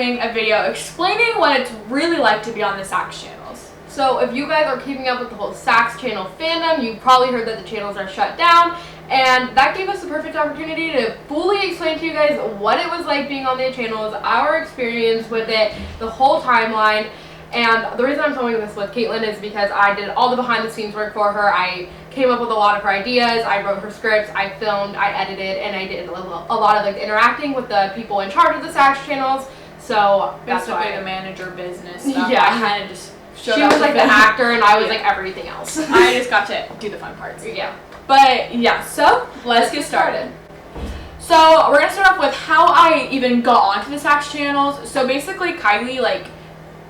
doing a video explaining what it's really like to be on the SAK channels. So if you guys are keeping up with the whole SAKs channel fandom, you probably heard that the channels are shut down, and that gave us the perfect opportunity to fully explain to you guys what it was like being on the channels, our experience with it, the whole timeline. And the reason I'm filming this with Katelyn is because I did all the behind the scenes work for her. I came up with a lot of her ideas, I wrote her scripts, I filmed, I edited, and I did a lot of like interacting with the people in charge of the SAKs channels. So that's why the manager business stuff. Yeah. I kind of just showed she up was like the actor and I was like everything else. I just got to do the fun parts. Yeah. But yeah, so let's get started. So we're gonna start off with how I even got onto the SAKs channels. So basically, Kylie like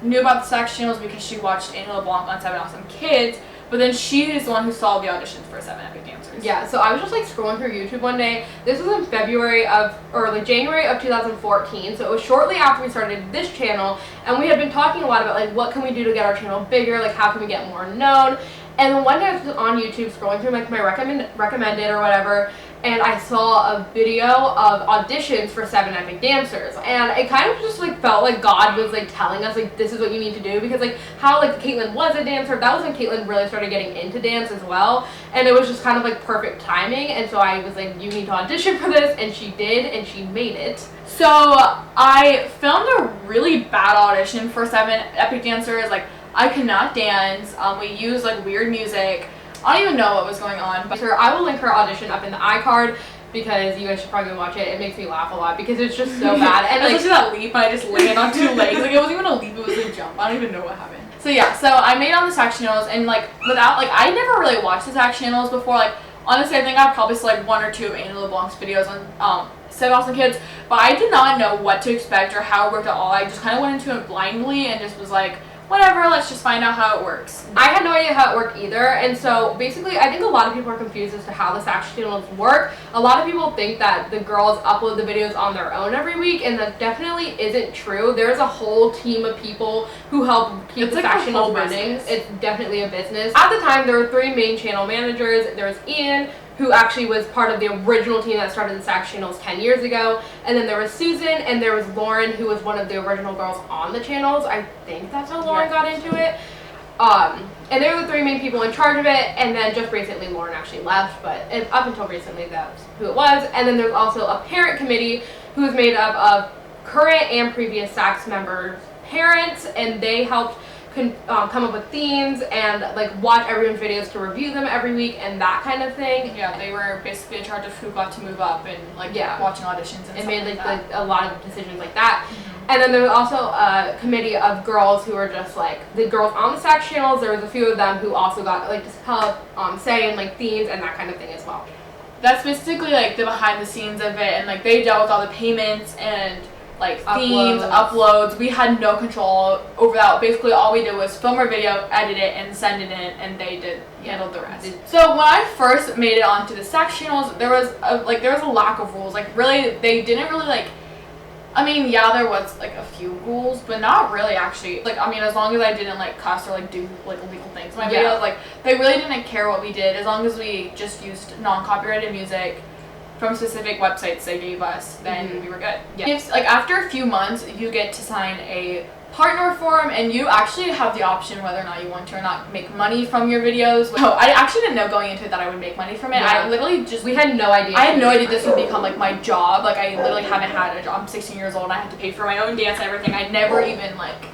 knew about the SAKs channels because she watched Anna LeBlanc on 7 Awesome Kids, but then she is the one who saw the auditions for 7 Epic Dancers. Yeah, so I was just like scrolling through YouTube one day. This was in January of 2014, so it was shortly after we started this channel, and we had been talking a lot about like what can we do to get our channel bigger, like how can we get more known. And then one day I was on YouTube scrolling through like my recommended or whatever, and I saw a video of auditions for 7 Epic Dancers, and it kind of just like felt like God was like telling us like this is what you need to do, because like how like Katelyn was a dancer, that was when Katelyn really started getting into dance as well, and it was just kind of like perfect timing. And so I was like, you need to audition for this, and she did, and she made it. So I filmed a really bad audition for 7 Epic Dancers. Like, I could not dance. We used like weird music. I don't even know what was going on. But I will link her audition up in the iCard because you guys should probably watch it. It makes me laugh a lot because it's just so bad. And like, especially that leap, I just landed on 2 legs. Like, it wasn't even a leap, it was a jump. I don't even know what happened. So yeah, so I made it on the SAK channels, and like without like I never really watched the SAK channels before. Like, honestly, I think I probably saw like 1 or 2 of Anna LeBlanc's videos on 7 Awesome Kids, but I did not know what to expect or how it worked at all. I just kind of went into it blindly and just was like, whatever, let's just find out how it works. I had no idea how it worked either, and so basically I think a lot of people are confused as to how the SAK channels work. A lot of people think that the girls upload the videos on their own every week, and that definitely isn't true. There's a whole team of people who help keep the SAK channels running. It's definitely a business. At the time, there were 3 main channel managers. There was Ian, who actually was part of the original team that started the SAK channels 10 years ago. And then there was Susan, and there was Lauren, who was one of the original girls on the channels. I think that's how Lauren got into it. And they were the 3 main people in charge of it, and then just recently Lauren actually left, but up until recently that's who it was. And then there's also a parent committee who is made up of current and previous SAKs members' parents, and they helped come up with themes and like watch everyone's videos to review them every week and that kind of thing. Yeah, they were basically in charge of who got to move up and like watching auditions and made like that. a lot of decisions like that. And then there was also a committee of girls who were just like the girls on the SAK channels. There was a few of them who also got like to help say in like themes and that kind of thing as well. That's basically like the behind the scenes of it, and like they dealt with all the payments and like themes, uploads. We had no control over that. Basically all we did was film our video, edit it, and send it in, and they handled the rest. So when I first made it onto the SAK channels, there was a lack of rules. Like, really, they didn't really like, I mean, yeah, there was like a few rules, but not really actually. Like, I mean, as long as I didn't like cuss or like do like illegal things in my videos, like they really didn't care what we did as long as we just used non-copyrighted music from specific websites they gave us, then we were good. Yeah. Like, after a few months, you get to sign a partner form, and you actually have the option whether or not you want to or not make money from your videos. So I actually didn't know going into it that I would make money from it. Yeah. I literally just, we had no idea. I had no idea this would become like my job. Like, I literally haven't had a job. I'm 16 years old and I had to pay for my own dance and everything. I never even like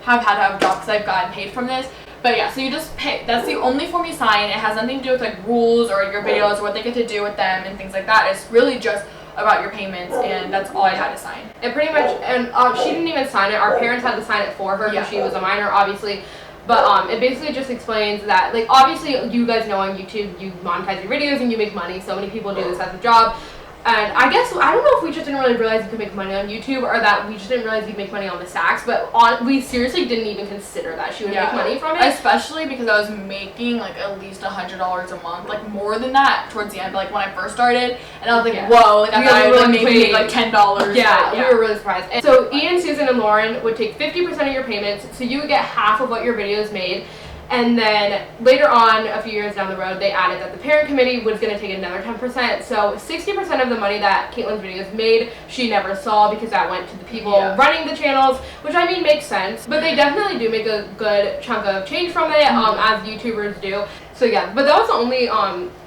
have had to have a job because I've gotten paid from this. But yeah, so you just pay. That's the only form you sign. It has nothing to do with like rules or your videos or what they get to do with them and things like that. It's really just about your payments, and that's all I had to sign. And pretty much, and she didn't even sign it. Our parents had to sign it for her because she was a minor, obviously. But it basically just explains that, like, obviously you guys know on YouTube you monetize your videos and you make money. So many people do this as a job. And I guess, I don't know if we just didn't really realize you could make money on YouTube, or that we just didn't realize you could make money on the SAKs, but we seriously didn't even consider that she would make money from it. Especially because I was making like at least $100 a month, like more than that towards the end, like when I first started, and I was like, whoa, like I would maybe make like $10. Yeah, we were really surprised. And so Ian, Susan, and Lauren would take 50% of your payments, so you would get half of what your videos made. And then later on, a few years down the road, they added that the parent committee was going to take another 10%. So 60% of the money that Katelyn's videos made, she never saw because that went to the people running the channels, which I mean makes sense. But they definitely do make a good chunk of change from it, as YouTubers do. So yeah, but that was the only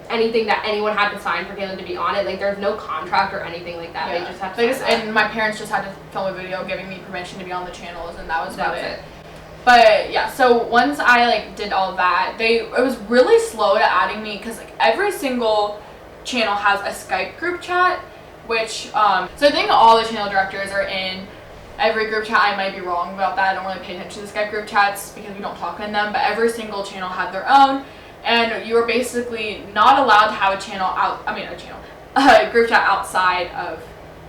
anything that anyone had to sign for Katelyn to be on it. Like there's no contract or anything like that. They just had to. And my parents just had to film a video giving me permission to be on the channels, and that was about it. But yeah, so once I like did all that, it was really slow to adding me because like every single channel has a Skype group chat, which so I think all the channel directors are in every group chat. I might be wrong about that. I don't really pay attention to the Skype group chats because we don't talk in them. But every single channel had their own, and you were basically not allowed to have a group chat outside of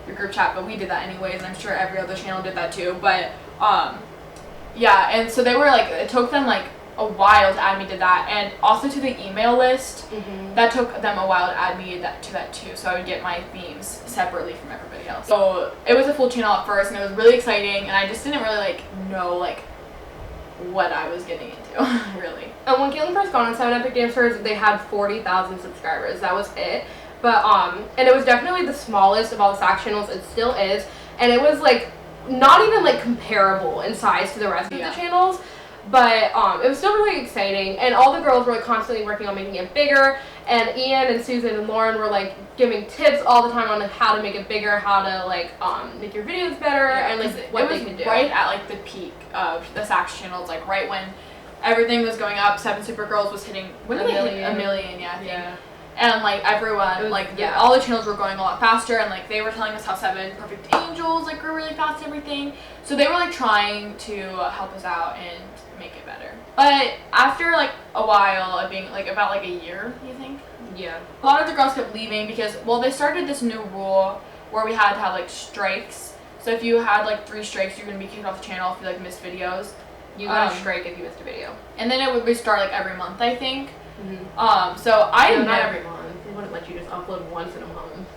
your group chat. But we did that anyways, and I'm sure every other channel did that too. But yeah, and so they were like, it took them like a while to add me to that, and also to the email list. That took them a while to add me to that too, so I would get my themes separately from everybody else. So it was a full channel at first, and it was really exciting, and I just didn't really like know like what I was getting into, really. And when Katelyn first got on 7 Epic Dancers, they had 40,000 subscribers. That was it. But and it was definitely the smallest of all the SAK channels. It still is, and it was like not even like comparable in size to the rest of the channels, but it was still really exciting, and all the girls were like constantly working on making it bigger, and Ian and Susan and Lauren were like giving tips all the time on like, how to make it bigger, how to like make your videos better, and like what they could do. Right at like the peak of the SAK channels, like right when everything was going up, 7 Supergirls was hitting a million, I think. And like everyone, all the channels were going a lot faster, and like they were telling us how 7 Perfect Angels like grew really fast and everything. So they were like trying to help us out and make it better. But after like a while of being like about like a year, you think? Yeah. A lot of the girls kept leaving because they started this new rule where we had to have like strikes. So if you had like 3 strikes, you're gonna be kicked off the channel if you like missed videos. You got a strike if you missed a video. And then it would restart like every month, I think. So not every month. They wouldn't let you just upload once in a month.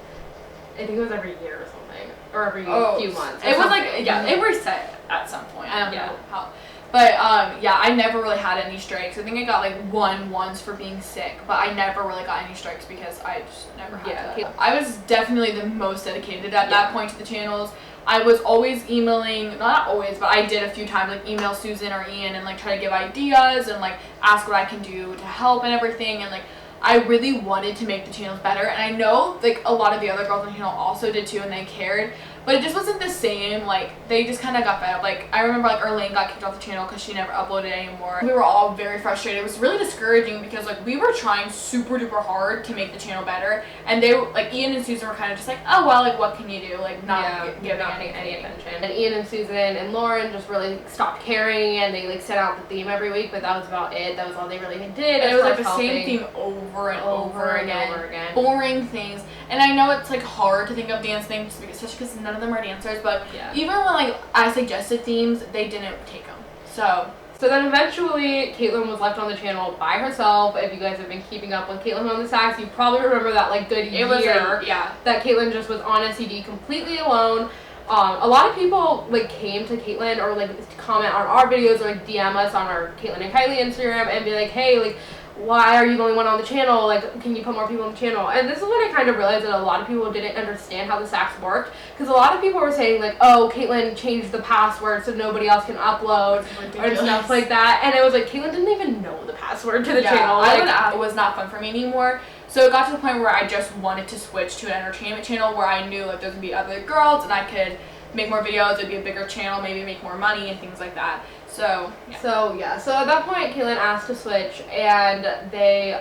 I think it was every year or something, or every few months. It was like it reset at some point. I don't know how, but I never really had any strikes. I think I got like one once for being sick, but I never really got any strikes because I just never had that. I was definitely the most dedicated at that point to the channels. I was always emailing, not always, but I did a few times, like email Susan or Ian and like try to give ideas and like ask what I can do to help and everything, and like I really wanted to make the channels better, and I know like a lot of the other girls on the channel also did too, and they cared, but it just wasn't the same. Like they just kind of got fed up. Like I remember like Erlane got kicked off the channel because she never uploaded anymore. We were all very frustrated. It was really discouraging because like we were trying super duper hard to make the channel better, and they were like, Ian and Susan were kind of just like, oh well, like what can you do, like not giving any attention. And Ian and Susan and Lauren just really stopped caring, and they like set out the theme every week, but that was about it. That was all they really did. And it was like the same theme over and over again. Boring things. And I know it's like hard to think of dance things, especially because none of them are dancers, but even when like I suggested themes, they didn't take them. So then eventually Katelyn was left on the channel by herself. If you guys have been keeping up with Katelyn on the SAKs, you probably remember that like good year that Katelyn just was on SCD completely alone. A lot of people like came to Katelyn or like comment on our videos or like DM us on our Katelyn and Kylie Instagram and be like, hey, like, why are you the only one on the channel? Like, can you put more people on the channel? And this is when I kind of realized that a lot of people didn't understand how the SAKs worked, because a lot of people were saying like, oh, Katelyn changed the password so nobody else can upload and stuff like that. And it was like, Katelyn didn't even know the password to the channel. It was not fun for me anymore. So it got to the point where I just wanted to switch to an entertainment channel where I knew like there would be other girls and I could make more videos, it'd be a bigger channel, maybe make more money and things like that. So at that point Katelyn asked to switch, and they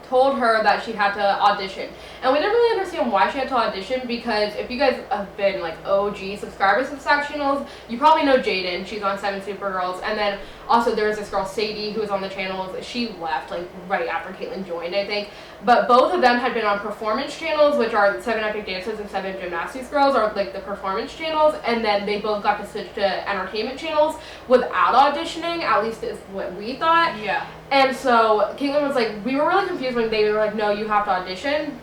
told her that she had to audition. And we didn't really understand why she had to audition, because if you guys have been like OG subscribers of SAK channels, you probably know Jaden. She's on 7 Supergirls, and then also there was this girl Sadie who was on the channels. She left like right after Katelyn joined, I think. But both of them had been on performance channels, which are 7 Epic Dancers and 7 Gymnastics Girls, are like the performance channels, and then they both got to switch to entertainment channels without auditioning, at least is what we thought. Yeah. And so Katelyn was like, we were really confused when they were like, no, you have to audition.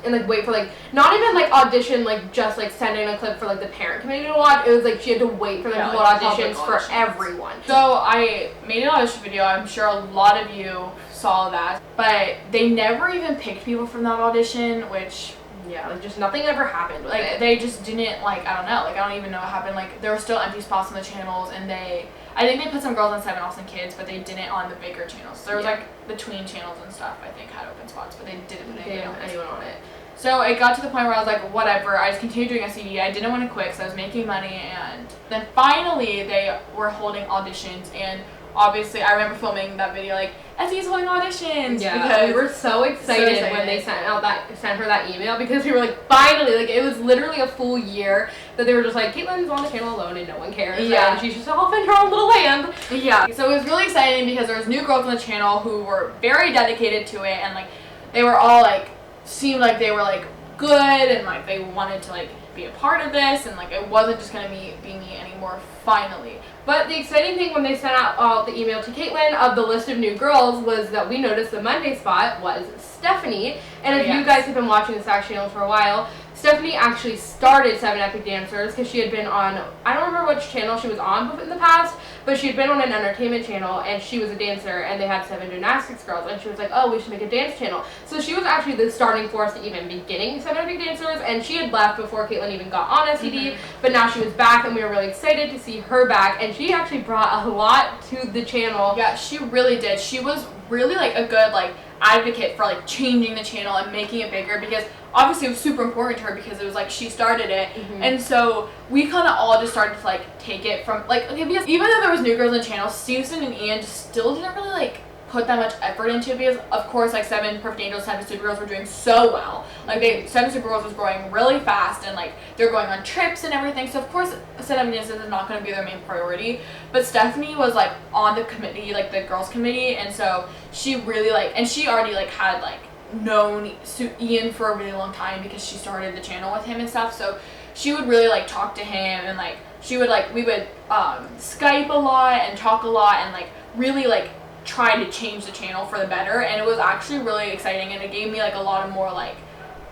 and like wait for like not even like audition, like just like send in a clip for like the parent committee to watch. It was like she had to wait for them to like, hold auditions for everyone. So I made an audition video. I'm sure a lot of you saw that, but they never even picked people from that audition, which yeah, like just nothing ever happened with like it. they just didn't, like, I don't know, like I don't even know what happened. Like there were still empty spots on the channels, and I think they put some girls on 7 Awesome Kids, but they didn't on the bigger channels. So there was like the tween channels and stuff I think had open spots, but they didn't put anyone on it. So it got to the point where I was like, whatever, I just continued doing SED. I didn't want to quit because I was making money, and then finally they were holding auditions, and obviously I remember filming that video like, SED's holding auditions. Yeah, because we were so excited when they sent her that email, because we were like, finally, like it was literally a full year that they were just like, Katelyn's on the channel alone and no one cares. Yeah. And she's just off in her own little land. Yeah. So it was really exciting because there was new girls on the channel who were very dedicated to it, and like they were all like, seemed like they were like good, and like they wanted to like be a part of this, and like it wasn't just gonna be me anymore finally. But the exciting thing when they sent out the email to Katelyn of the list of new girls was that we noticed the Monday spot was Stephanie. And if you guys have been watching the SAK channel for a while, Stephanie actually started 7 Epic Dancers because she had been on, I don't remember which channel she was on in the past, but she had been on an entertainment channel, and she was a dancer, and they had 7 gymnastics girls, and she was like, oh, we should make a dance channel. So she was actually the starting force to even beginning 7 Epic Dancers, and she had left before Katelyn even got on SED, but now she was back, and we were really excited to see her back, and she actually brought a lot to the channel. Yeah, she really did. She was really like a good like advocate for like changing the channel and making it bigger, because obviously it was super important to her because it was like she started it, and so we kind of all just started to like take it from like, okay, because even though there was new girls on the channel, Stevenson and Ian just still didn't really like put that much effort into it, because of course like 7 Perfect Angels, 7 Supergirls were doing so well. Like 7 Supergirls was growing really fast, and like they're going on trips and everything, so of course 7 Dances is not going to be their main priority. But Stephanie was like on the committee, like the girls committee, and so she really like, and she already like had like known Ian for a really long time because she started the channel with him and stuff, so she would really like talk to him, and like she would like, we would Skype a lot and talk a lot, and like really like try to change the channel for the better. And it was actually really exciting, and it gave me like a lot of more like,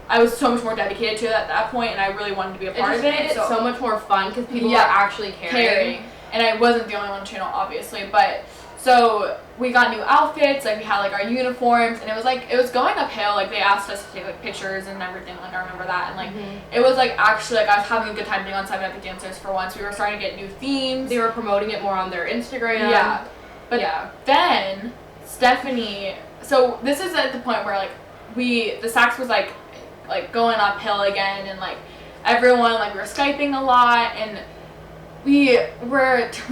I was so much more dedicated to it at that point, and I really wanted to be a part of it. It made it so much more fun because people were actually caring. And I wasn't the only one on the channel, obviously, but so we got new outfits, like we had like our uniforms, and it was like, it was going uphill. Like they asked us to take like pictures and everything, like I remember that, and like it was like actually like I was having a good time being on 7 Epic Dancers for once. We were starting to get new themes. They were promoting it more on their Instagram. Yeah. But then Stephanie, so this is at the point where like the SAKs was like going uphill again, and like everyone, like we were Skyping a lot, and we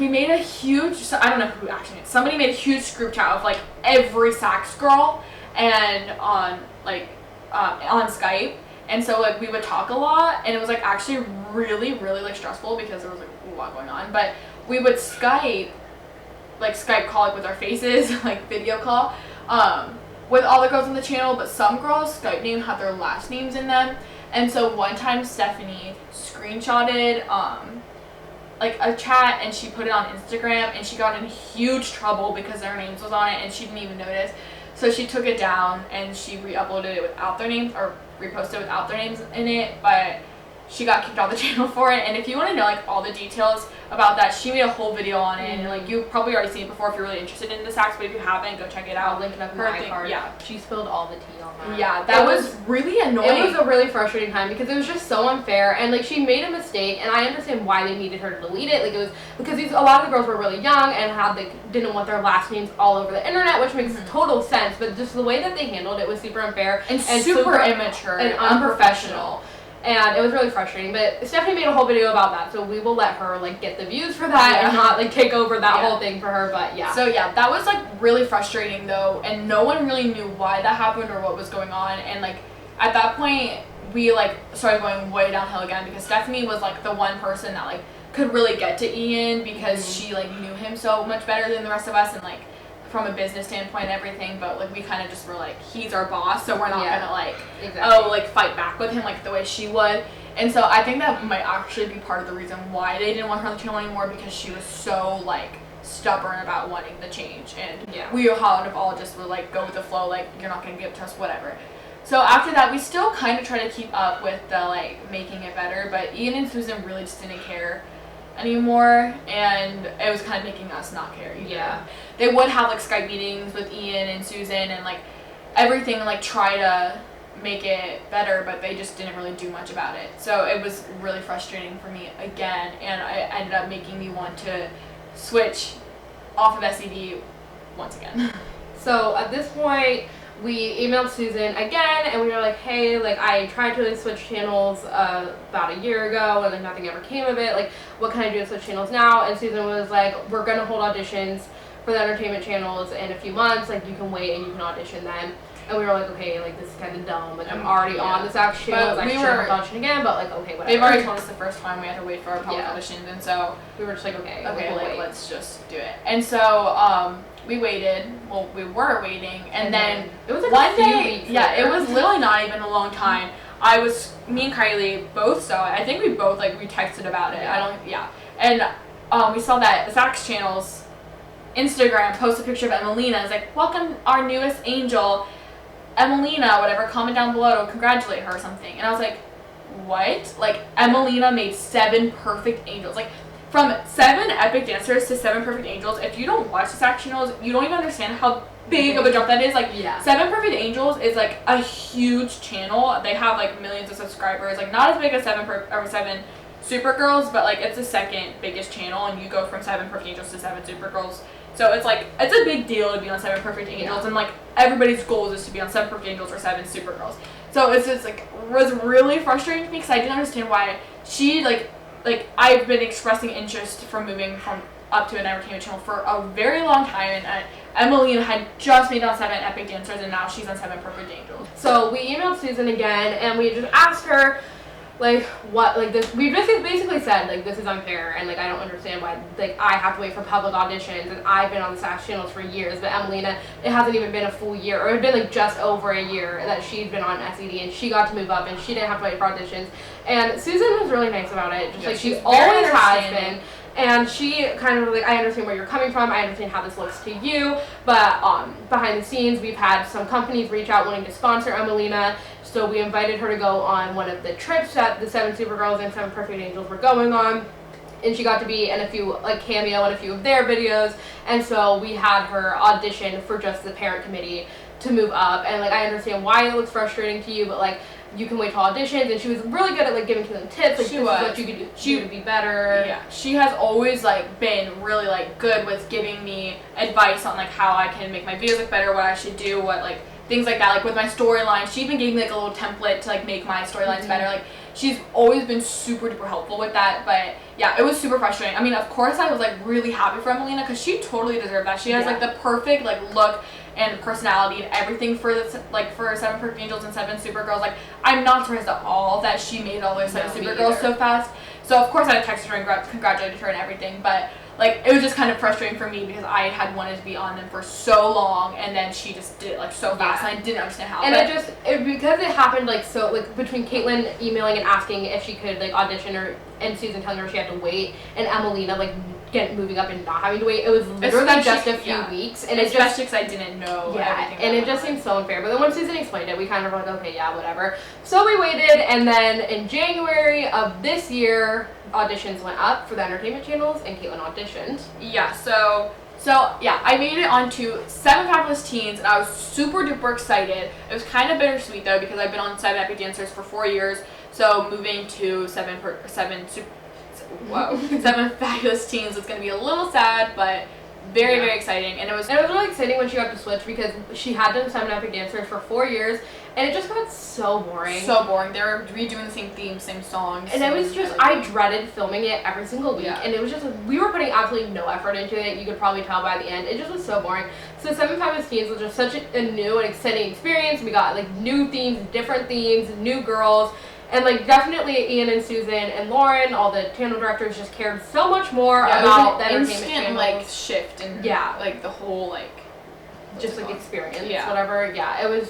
made a huge, so I don't know who actually made, somebody made a huge group chat of like every SAKs girl, and on Skype, and so like we would talk a lot, and it was like actually really like stressful because there was like a lot going on, but we would Skype call like with our faces, like video call, with all the girls on the channel, but some girls' Skype name had their last names in them. And so one time Stephanie screenshotted like a chat, and she put it on Instagram, and she got in huge trouble because their names was on it, and she didn't even notice. So she took it down, and she re-uploaded it without their names, or reposted it without their names in it, but she got kicked off the channel for it. And if you want to know like all the details about that, she made a whole video on it, and like you've probably already seen it before if you're really interested in the SAKs, but if you haven't, go check it out. I'll link it up in my iCard. Yeah, she spilled all the tea on that. Yeah, that was really annoying. It was a really frustrating time because it was just so unfair, and like she made a mistake, and I understand why they needed her to delete it. Like it was because a lot of the girls were really young and didn't want their last names all over the internet, which makes total sense. But just the way that they handled it was super unfair and super immature and unprofessional. And it was really frustrating, but Stephanie made a whole video about that, so we will let her like get the views for that and not like take over that whole thing for her. But so that was like really frustrating though, and no one really knew why that happened or what was going on. And like at that point we like started going way downhill again, because Stephanie was like the one person that like could really get to Ian because she like knew him so much better than the rest of us, and like from a business standpoint and everything, but like we kind of just were like, he's our boss, so we're not gonna like fight back with him like the way she would. And so I think that might actually be part of the reason why they didn't want her on the channel anymore, because she was so like stubborn about wanting the change, and we kind of all just were like, go with the flow, like you're not gonna give it to us, whatever. So after that, we still kind of try to keep up with the like making it better, but Ian and Susan really just didn't care anymore, and it was kind of making us not care either. Yeah. They would have like Skype meetings with Ian and Susan and like everything, like try to make it better, but they just didn't really do much about it. So it was really frustrating for me again, and it ended up making me want to switch off of SED once again. So at this point, we emailed Susan again, and we were like, hey, like, I tried to switch channels about a year ago, and like nothing ever came of it. Like, what can I do to switch channels now? And Susan was like, we're gonna hold auditions for the entertainment channels in a few months. Like, you can wait and you can audition then. And we were like, okay, like, this is kind of dumb. Like, I'm already on the SAK channel. I should have auditioned again, but like, okay, whatever. They've already told us the first time we had to wait for our public auditions, and so we were just like, okay, like, let's just do it. And so we waited. Well, we were waiting, and then it was like one a few day, weeks yeah, later. it was literally not even a long time. Me and Kylie both saw it. I think we both like we texted about it. And we saw that the SAK's channel's Instagram posted a picture of Emelina. It's like, welcome our newest angel, Emelina, whatever. Comment down below to congratulate her or something. And I was like, what? Like, Emelina made 7 perfect angels. Like, from 7 epic dancers to 7 perfect angels, if you don't watch the SAK channels, you don't even understand how big of a jump that is. Like, 7 perfect angels is like a huge channel. They have like millions of subscribers. Like, not as big as 7 Supergirls, but like it's the second biggest channel, and you go from 7 perfect angels to 7 Supergirls. So it's like, it's a big deal to be on 7 perfect angels, and like everybody's goal is to be on 7 perfect angels or 7 Supergirls. So it's just like, was really frustrating to me because I didn't understand why she like I've been expressing interest from moving from up to an entertainment channel for a very long time, and Emelina had just made on 7 epic dancers, and now she's on 7 perfect angels. So we emailed Susan again, and we just asked her, like, what, like, this, we basically said, like, this is unfair, and like, I don't understand why, like, I have to wait for public auditions, and I've been on the SAK channels for years, but Emelina, it hasn't even been a full year, or it had been like just over a year that she'd been on SED, and she got to move up, and she didn't have to wait for auditions. And Susan was really nice about it, just like she always has been. And she kind of like, I understand where you're coming from, I understand how this looks to you, but behind the scenes, we've had some companies reach out wanting to sponsor Emelina, so we invited her to go on one of the trips that the 7 Supergirls and 7 Perfect Angels were going on, and she got to be in a few, like, cameo in a few of their videos, and so we had her audition for just the parent committee to move up, and like, I understand why it looks frustrating to you, but like, you can wait till auditions, and she was really good at like giving them tips, like, this is what you could do to be better. Yeah, she has always like been really like good with giving me advice on like how I can make my videos look better, what I should do, what like things like that. Like with my storyline, she even gave me like a little template to like make my storylines better. Like, she's always been super duper helpful with that. But yeah, it was super frustrating. I mean, of course I was like really happy for Emelina because she totally deserved that. She has like the perfect like look and personality and everything for the, like, for 7 Perfect Angels and 7 Supergirls. Like, I'm not surprised at all that she made all those 7 Supergirls so fast. So of course I texted her and congratulated her and everything, but like, it was just kind of frustrating for me because I had wanted to be on them for so long, and then she just did it like so fast, and I didn't understand how. And because it happened like so, like between Katelyn emailing and asking if she could like audition, or and Susan telling her she had to wait, and Emelina like moving up and not having to wait, it was literally just a few weeks, and especially because I didn't know. And it just seemed so unfair. But then when Susan explained it, we kind of were like, okay, yeah, whatever. So we waited, and then in January of this year, auditions went up for the entertainment channels, and Katelyn auditioned. Yeah, so yeah, I made it onto 7 Fabulous Teens, and I was super duper excited. It was kind of bittersweet though, because I've been on 7 Epic Dancers for 4 years, so moving to 7 Fabulous Teens was going to be a little sad, but very, very exciting. And it was really exciting when she got to switch, because she had done 7 Epic Dancers for 4 years, and it just got so boring. So boring. They were redoing the same themes, same songs. And it was just, I dreaded filming it every single week, and it was just, we were putting absolutely no effort into it. You could probably tell by the end. It just was so boring. So 7 Fabulous Teens was just such a new and exciting experience. We got like new themes, different themes, new girls. And like, definitely Ian and Susan and Lauren, all the channel directors, just cared so much more about the entertainment channels. Like shift and like the whole like just like experience, whatever. Yeah, it was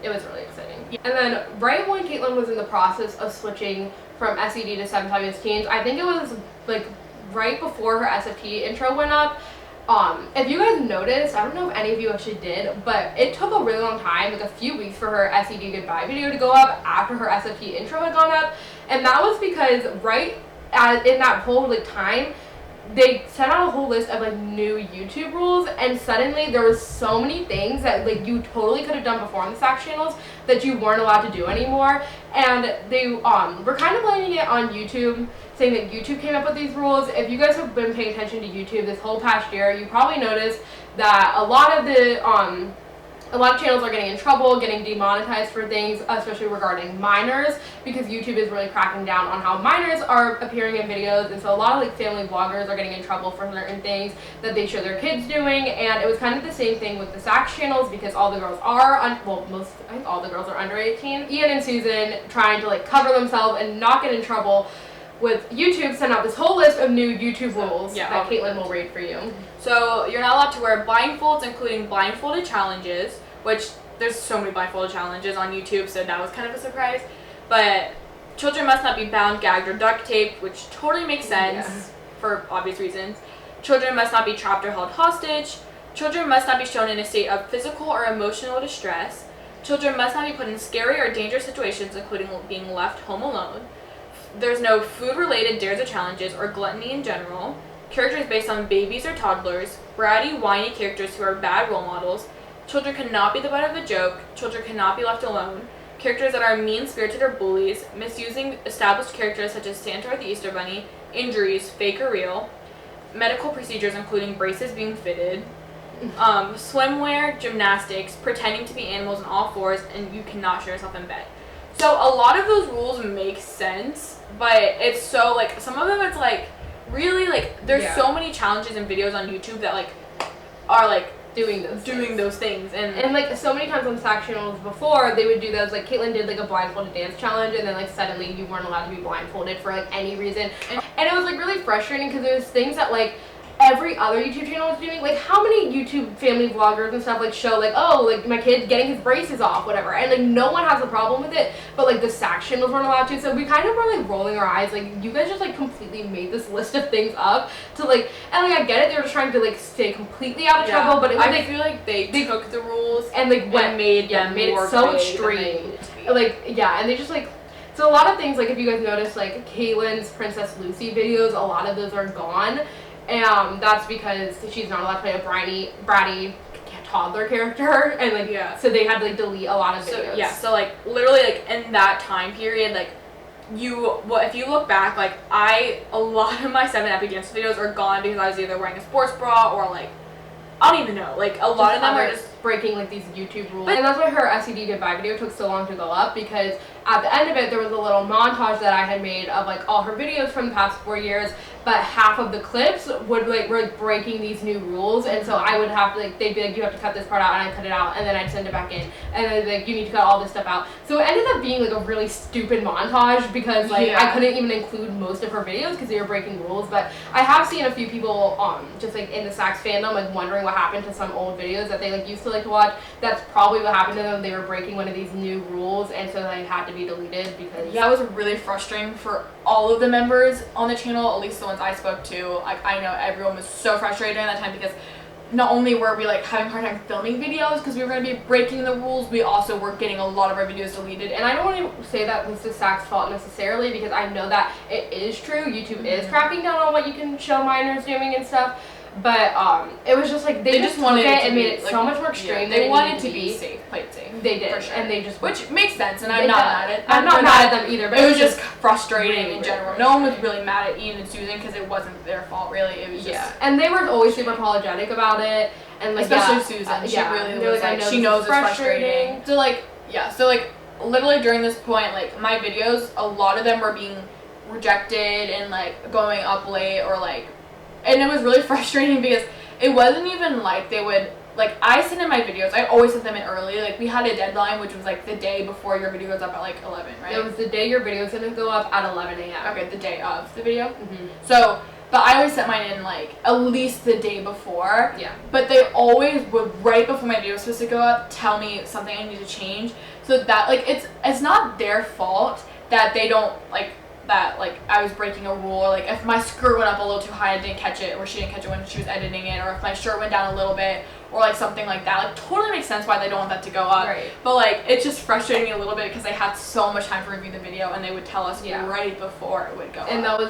really exciting. And then right when Katelyn was in the process of switching from SED to 7 Fabulous Teens, I think it was like right before her SFP intro went up, if you guys noticed, I don't know if any of you actually did, but it took a really long time, like a few weeks for her SAK goodbye video to go up after her SFP intro had gone up. And that was because in that whole like time, they sent out a whole list of like new YouTube rules, and suddenly there was so many things that like you totally could have done before on the SAK channels that you weren't allowed to do anymore. And they were kind of blaming it on YouTube, saying that YouTube came up with these rules. If you guys have been paying attention to YouTube this whole past year, you probably noticed that a lot of channels are getting in trouble, getting demonetized for things, especially regarding minors, because YouTube is really cracking down on how minors are appearing in videos. And so a lot of like family vloggers are getting in trouble for certain things that they show their kids doing. And it was kind of the same thing with the SAK channels, because all the girls are I think all the girls are under 18. Ian and Susan, trying to like cover themselves and not get in trouble with YouTube, sent out this whole list of new YouTube rules that Katelyn will read for you. So you're not allowed to wear blindfolds, including blindfolded challenges, which there's so many blindfolded challenges on YouTube, so that was kind of a surprise. But children must not be bound, gagged, or duct taped, which totally makes sense for obvious reasons. Children must not be trapped or held hostage. Children must not be shown in a state of physical or emotional distress. Children must not be put in scary or dangerous situations, including being left home alone. There's no food-related dares or challenges or gluttony in general. Characters based on babies or toddlers. Bratty, whiny characters who are bad role models. Children cannot be the butt of a joke. Children cannot be left alone. Characters that are mean-spirited or bullies. Misusing established characters such as Santa or the Easter Bunny. Injuries, fake or real. Medical procedures including braces being fitted. Swimwear, gymnastics, pretending to be animals on all fours, and you cannot show yourself in bed. So a lot of those rules make sense, but it's so like some of them it's like really like there's so many challenges and videos on YouTube that like are like doing those things and like so many times on SAK channels before they would do those, like Katelyn did like a blindfolded dance challenge, and then like suddenly you weren't allowed to be blindfolded for like any reason, and it was like really frustrating because there's things that like every other YouTube channel was doing. Like how many YouTube family vloggers and stuff like show like, oh, like my kid getting his braces off, whatever, and like no one has a problem with it, but like the SAK channels weren't allowed to. So we kind of were like rolling our eyes, like you guys just like completely made this list of things up to like, and like I get it, they were just trying to like stay completely out of trouble, but it was, I feel like they took the rules and like made it so extreme, like and they just like, so a lot of things, like if you guys notice, like Katelyn's Princess Lucy videos, a lot of those are gone. And that's because she's not allowed to play a bratty toddler character, and like so they had to like delete a lot of videos. So like literally like in that time period, like if you look back, like a lot of my 7 Epic Dance videos are gone because I was either wearing a sports bra or like I don't even know, like a lot of them are just breaking like these YouTube rules. And that's why her SED goodbye video took so long to go up, because at the end of it there was a little montage that I had made of like all her videos from the past 4 years, but half of the clips were breaking these new rules, and so I would have to like, they'd be like, you have to cut this part out, and I'd cut it out, and then I'd send it back in, and then like, you need to cut all this stuff out. So it ended up being like a really stupid montage because like I couldn't even include most of her videos because they were breaking rules. But I have seen a few people just like in the SAKs fandom like wondering what happened to some old videos that they like used to like to watch. That's probably what happened to them. They were breaking one of these new rules, and so they had to be deleted because that was really frustrating for all of the members on the channel, at least the ones I spoke to. Like I know everyone was so frustrated during that time because not only were we like having a hard time filming videos because we were going to be breaking the rules, we also were getting a lot of our videos deleted. And I don't want to say that was the SAK's fault necessarily, because I know that it is true. YouTube is cracking down on what you can show minors doing and stuff. But it was just like they just wanted it and made it like, so much more extreme. They wanted to be safe, play it safe. They did, sure. And they just which makes sense, and I'm not mad at it. I'm not mad at them either. But it was just frustrating in general. No one was really mad at Ian and Susan because it wasn't their fault, really. It was just and they were always super apologetic about it, and like especially Susan. She really was like she knows it's frustrating. So like literally during this point, like my videos, a lot of them were being rejected and like going up late or like, and it was really frustrating because it wasn't even like they would, like I sent in my videos, I always sent them in early, like we had a deadline which was like the day before your video goes up at like 11, right? It was the day your video was going to go up at 11 a.m. Okay, the day of the video. So, but I always sent mine in like at least the day before. Yeah. But they always would, right before my video was supposed to go up, tell me something I need to change. So that like it's not their fault that they don't like that like I was breaking a rule, or like if my skirt went up a little too high, I didn't catch it, or she didn't catch it when she was editing it, or if my shirt went down a little bit, or like something like that. Like totally makes sense why they don't want that to go up. Right. But like it's just frustrating me a little bit because they had so much time to review the video and they would tell us right before it would go and up.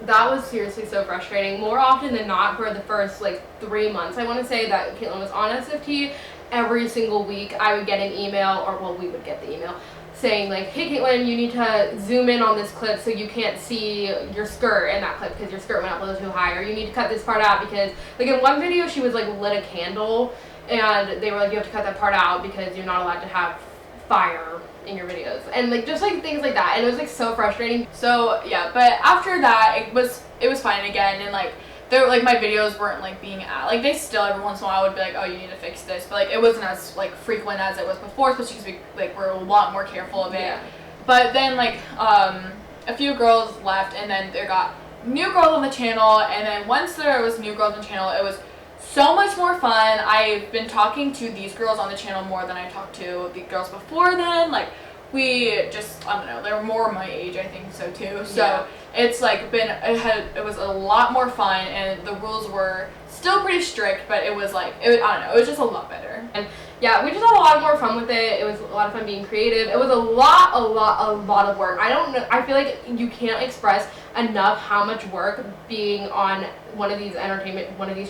that was seriously so frustrating. More often than not, for the first like 3 months, I want to say that Katelyn was on SFT, every single week I would get an email, or well, we would get the email saying like, hey Katelyn, you need to zoom in on this clip so you can't see your skirt in that clip because your skirt went up a little too high, or you need to cut this part out because like in one video she was like lit a candle and they were like, you have to cut that part out because you're not allowed to have fire in your videos, and like just like things like that, and it was like so frustrating. So yeah, but after that it was fine again, and like there like my videos weren't like being like they still every once in a while would be like, oh, you need to fix this, but like it wasn't as like frequent as it was before, especially because we like were a lot more careful of it. Yeah. But then like a few girls left, and then there got new girls on the channel, and then once there was new girls on the channel, it was so much more fun. I've been talking to these girls on the channel more than I talked to the girls before then. Like we just, I don't know, they were more my age, I think so too. So it's like it was a lot more fun, and the rules were still pretty strict, but it was like, I don't know, it was just a lot better. And yeah, we just had a lot more fun with it. It was a lot of fun being creative. It was a lot of work. I don't know, I feel like you can't express enough how much work being on one of these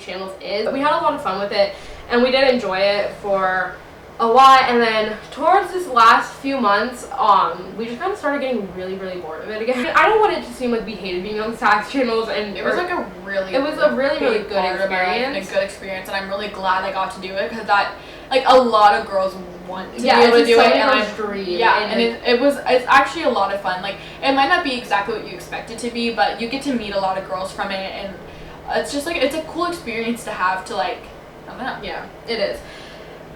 channels is. We had a lot of fun with it, and we did enjoy it for a lot, and then towards this last few months, we just kind of started getting really bored of it again. I don't want it to seem like we hated being on SAK channels, and it was like a really good experience. A good experience, and I'm really glad I got to do it, because that, like, a lot of girls want to be able to do it, and it's actually a lot of fun. Like, it might not be exactly what you expect it to be, but you get to meet a lot of girls from it, and it's just like, it's a cool experience to have, to like, I don't know. Yeah, it is.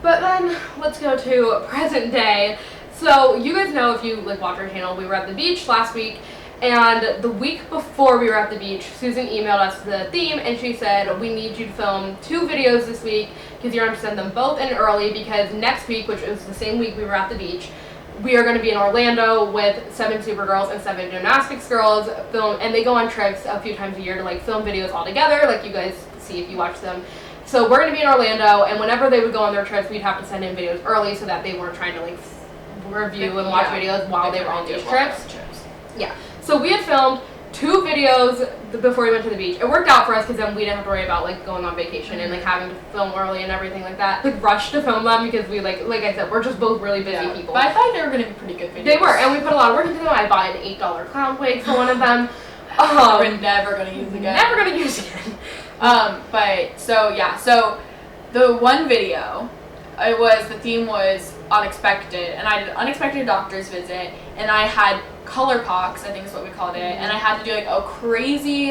But then let's go to present day. So you guys know, if you like watch our channel, we were at the beach last week, and the week before we were at the beach, Susan emailed us the theme, and she said, we need you to film 2 videos this week because you're going to send them both in early, because next week, which is the same week we were at the beach, we are going to be in Orlando with 7 Supergirls and 7 Gymnastics girls, and they go on trips a few times a year to like film videos all together, like you guys see if you watch them. So we're going to be in Orlando, and whenever they would go on their trips, we'd have to send in videos early so that they weren't trying to like review and watch videos while they were on these trips. Yeah. So we had filmed 2 videos before we went to the beach. It worked out for us because then we didn't have to worry about like going on vacation and like having to film early and everything like that. Like rushed to film them because we like I said, we're just both really busy people. But I thought they were going to be pretty good videos. They were, and we put a lot of work into them. I bought an $8 clown wig for one of them. We're never going to use again. Never going to use again. But so yeah, so the one video, the theme was unexpected, and I did an unexpected doctor's visit, and I had color pox, I think is what we called it, and I had to do like a crazy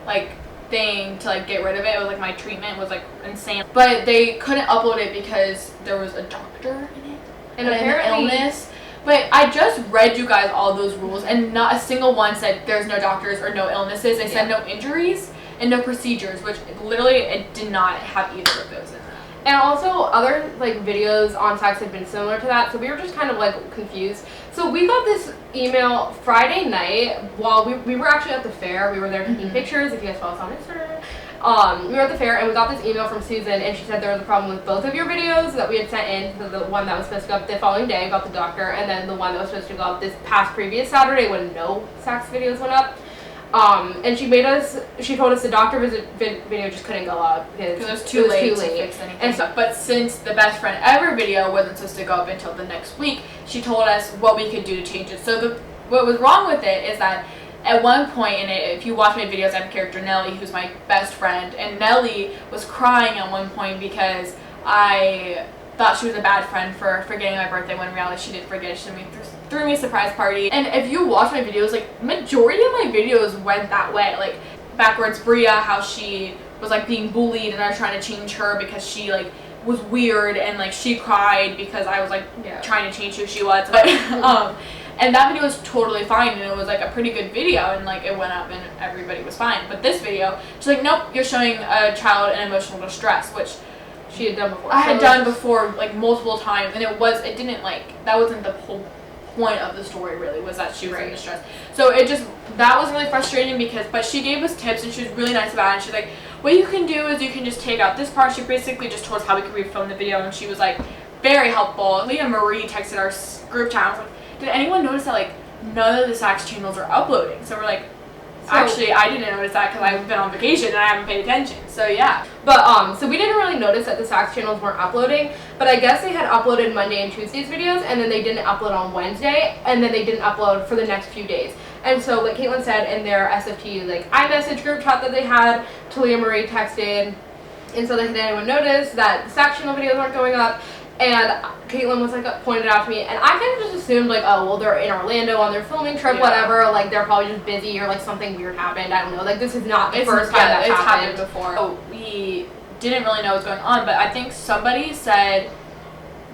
like thing to like get rid of it. It was like my treatment was like insane, but they couldn't upload it because there was a doctor in it and apparently an illness. But I just read you guys all those rules, and not a single one said there's no doctors or no illnesses. They said no injuries and no procedures, which literally it did not have either of those in that. And also other like videos on SAKs had been similar to that, so we were just kind of like confused. So we got this email Friday night while we were actually at the fair. We were there taking pictures, if you guys follow us on Instagram. We were at the fair, and we got this email from Susan, and she said there was a problem with both of your videos that we had sent in. So the one that was supposed to go up the following day about the doctor, and then the one that was supposed to go up this previous Saturday when no SAKs videos went up. And she told us the doctor visit video just couldn't go up because it was too late to fix anything. And so, but since the best friend ever video wasn't supposed to go up until the next week, she told us what we could do to change it. So what was wrong with it is that at one point in it, if you watch my videos, I have a character Nellie, who's my best friend, and Nellie was crying at one point because I thought she was a bad friend for forgetting my birthday, when in reality she didn't forget. She threw me a surprise party. And if you watch my videos, like majority of my videos went that way. Like backwards Bria, how she was like being bullied and I was trying to change her because she like was weird, and like she cried because I was like trying to change who she was. But and that video was totally fine, and it was like a pretty good video, and like it went up and everybody was fine. But this video, she's like, nope, you're showing a child in emotional distress, which she had done before. I had done before like multiple times, and that wasn't the whole point of the story really was that she was in distress. So that was really frustrating but she gave us tips and she was really nice about it. And she's like, what you can do is you can just take out this part. She basically just told us how we could refilm the video, and she was like very helpful. Leah Marie texted our group chat and was like, did anyone notice that like none of the Saks channels are uploading? So we're like, actually, I didn't notice that because I've been on vacation and I haven't paid attention. So yeah. But so we didn't really notice that the Saks channels weren't uploading, but I guess they had uploaded Monday and Tuesday's videos, and then they didn't upload on Wednesday, and then they didn't upload for the next few days. And so, like Caitlyn said in their SFT, like iMessage group chat that they had, Talia Marie texted, and so did anyone notice that the Saks channel videos aren't going up? And Caitlyn was like pointed out to me, and I kind of just assumed like, oh well, they're in Orlando on their filming trip, whatever. Like they're probably just busy or like something weird happened. I don't know. Like this is not the first time that's happened before. Oh, we didn't really know what's going on, but I think somebody said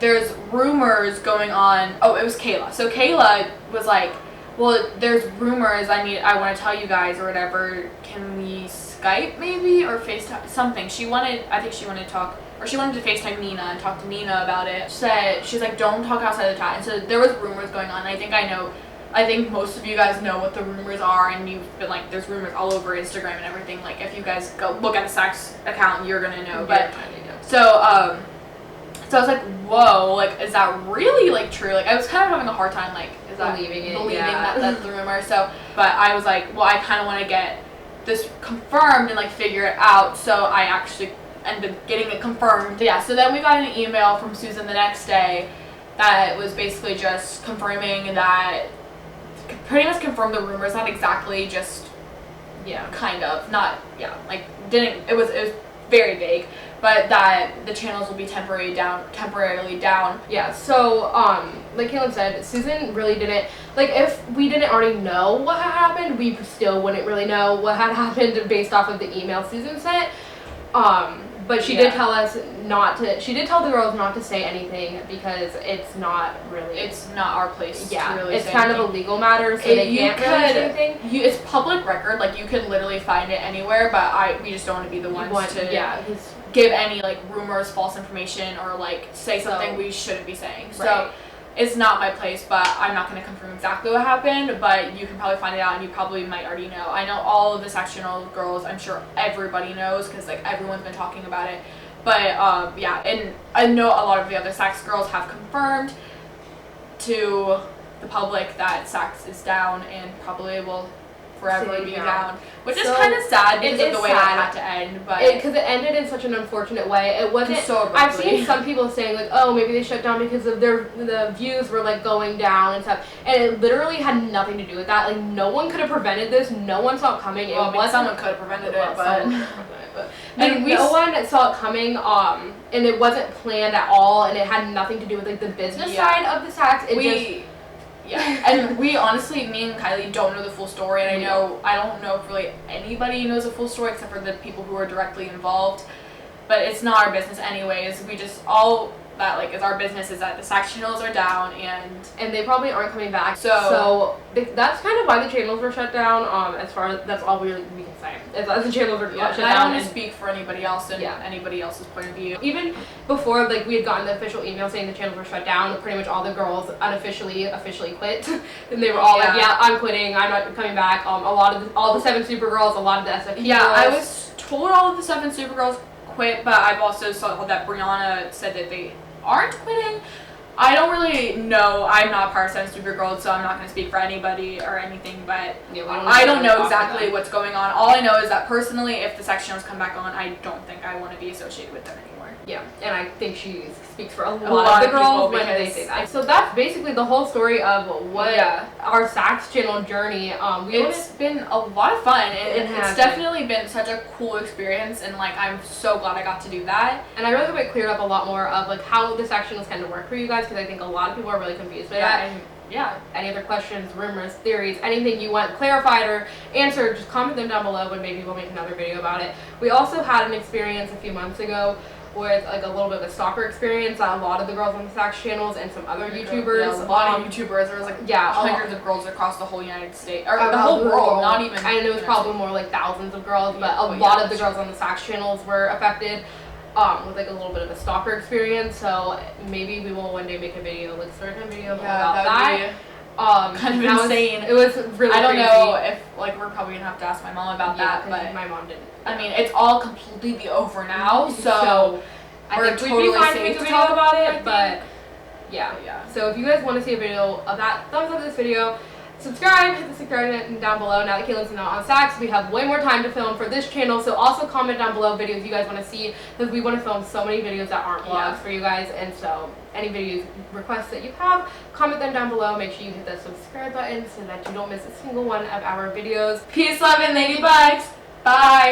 there's rumors going on. Oh, it was Kayla. So Kayla was like, well, there's rumors. I want to tell you guys or whatever. Can we Skype maybe or FaceTime something? I think she wanted to talk. Or she wanted to FaceTime Nina and talk to Nina about it. She's like, don't talk outside the chat. And so there was rumors going on. I think most of you guys know what the rumors are, and you've been like, there's rumors all over Instagram and everything. Like, if you guys go look at the Saks account, you're gonna know. But so I was like, whoa, like, is that really like true? Like, I was kind of having a hard time, like, believing that that's the rumor. So, but I was like, well, I kind of want to get this confirmed and like figure it out. So I actually ended up getting it confirmed. Yeah, so then we got an email from Susan the next day that was basically just confirming that, pretty much confirmed the rumors, not exactly, just kind of, not, like, it was very vague, but that the channels will be temporarily down. Yeah, so, like Caitlyn said, Susan really didn't, like, if we didn't already know what had happened, we still wouldn't really know what had happened based off of the email Susan sent. But she did tell us she did tell the girls not to say anything because it's not our place to really it's say kind anything. Of a legal matter, so they can't really say anything. It's public record, like you could literally find it anywhere, but we just don't want to be the ones to give any like rumors, false information, or like say something we shouldn't be saying. Right. So it's not my place, but I'm not going to confirm exactly what happened, but you can probably find it out, and you probably might already know. I know all of the Saks channel girls, I'm sure everybody knows, because like everyone's been talking about it. But and I know a lot of the other Saks girls have confirmed to the public that Saks is down and probably will forever be down, which is kind of sad because of the way that had to end, but because it ended in such an unfortunate way. It wasn't so abruptly. I've seen some people saying like, oh, maybe they shut down because of the views were like going down and stuff, and it literally had nothing to do with that. Like no one could have prevented this. No one saw it coming. Someone could have prevented it, but and no one saw it coming. And it wasn't planned at all, and it had nothing to do with like the business side of the Saks. And we honestly, me and Kylie don't know the full story, and I don't know if really anybody knows the full story except for the people who are directly involved, but it's not our business anyways. We just, all that like is our business is that the Saks channels are down, and they probably aren't coming back, so that's kind of why the channels were shut down. As far as that's all we can say, as the channels were shut down. I don't want to speak for anybody else and anybody else's point of view. Even before like we had gotten the official email saying the channels were shut down, pretty much all the girls officially quit, and they were all like, I'm quitting, I'm not coming back. All the 7 Supergirls, a lot of the SFT girls. I was told all of the 7 Supergirls quit, but I've also saw that Brianna said that they aren't quitting. I don't really know. I'm not part of 7 Supergirls, so I'm not going to speak for anybody or anything, but I don't know exactly what's going on. All I know is that personally, if the Saks channels come back on, I don't think I want to be associated with them anymore. Yeah, and I think she speaks for a lot of the girls when they say that. So that's basically the whole story of what our Saks channel journey. It's been a lot of fun. It's definitely been such a cool experience, and like I'm so glad I got to do that. And I really hope it cleared up a lot more of like how the Saks channels kind of work for you guys, because I think a lot of people are really confused by that. And any other questions, rumors, theories, anything you want clarified or answered, just comment them down below, and maybe we'll make another video about it. We also had an experience a few months ago with like a little bit of a stalker experience. A lot of the girls on the Saks channels and some other YouTubers. A lot of YouTubers. There was like hundreds of girls across the whole United States, or the whole world. Not even. I know it was probably more like thousands of girls, but a lot of the girls on the Saks channels were affected. with like a little bit of a stalker experience. So maybe we will one day make a video, like story time video about that. Kind of insane. It was really I don't crazy. know if like we're probably gonna have to ask my mom about that, but my mom didn't. I mean, it's all completely over now, so I we're think we'd be fine to make a video about it, but yeah. So if you guys want to see a video of that, thumbs up this video. Subscribe, hit the subscribe button down below. Now that Katelyn's not on SAK, we have way more time to film for this channel. So also comment down below videos you guys want to see, because we want to film so many videos that aren't vlogs for you guys. And so any videos requests that you have, comment them down below. Make sure you hit the subscribe button so that you don't miss a single one of our videos. Peace, love, and ladybugs. Bye.